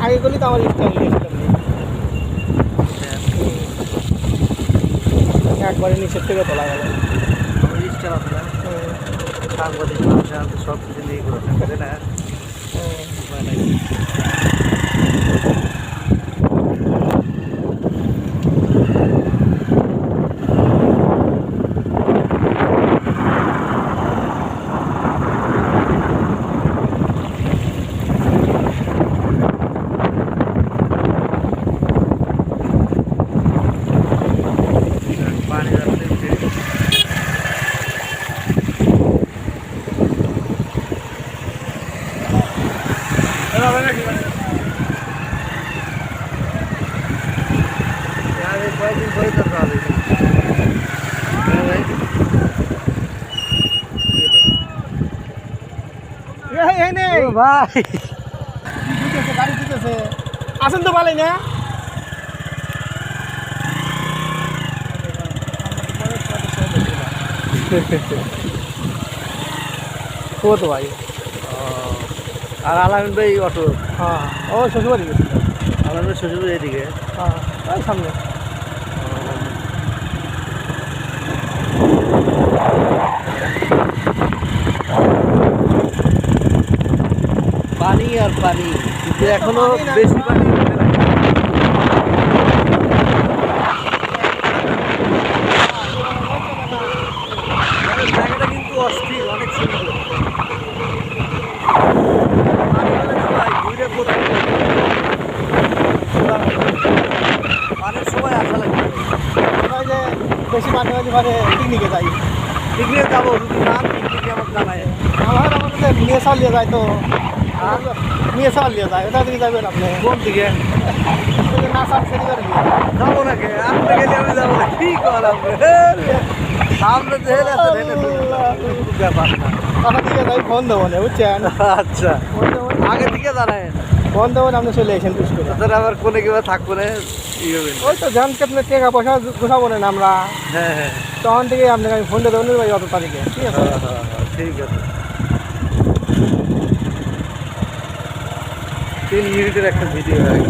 আগে করলে তো আমার স্টাইল একবারে নিচের থেকে তোলা গেল আমার ইচ্ছা আছে না সাংবাদিক মানুষ সব কিছু নিয়ে করে থাকে না পানি যাচ্ছে কয়েকদিন পরে তো হবে ভাই গাড়ি দিতেছে আসেন তো ভালোই না ও তো ভাই আর আলামিন ভাই অটো হ্যাঁ ও শ্বশুরবাড়ি গেছিল আলামিন ভাই শ্বশুর এদিকে হ্যাঁ ওই সামনে পানি আর পানি কিন্তু এখনো বেশি পানি উঠে নাই। জায়গাটা কিন্তু অস্থির অনেক সুন্দর পানির সময় আসা লাগবে ওই যে বেশি পানি হলে ঘরে পিকনিকে যাই পিকনিকে যাবো যদি নাম পিকনিকে আমার জানায় আমাদের নিয়ে চালিয়ে যায় তো নিয়ে চালিয়ে যায় ওটা দিকে যাবেন আপনি কোন দিকে ওই যে না চাল সেটি করে নিয়ে যাবো নাকি আপনি গেলে আমি যাবো না কি কর আপনি সামনে যে হেলে আছে হেলে ব্যাপার না কথা দিকে যাই ফোন দেবো না বুঝছেন আচ্ছা ফোন দেবো আগে থেকে জানায় ফোন দেবো আপনি চলে এসেন টুস করে তাদের আবার কোনে কিবা থাকবো না ই হবে না। ওই তো জানতে আপনার টাকা পয়সা গোছাবো না আমরা হ্যাঁ হ্যাঁ তখন থেকে আপনাকে আমি ফোন দিয়ে দেবো ভাই অত তারিখে ঠিক আছে হ্যাঁ হ্যাঁ হ্যাঁ ঠিক আছে 3 মিনিটের একটা ভিডিও হয়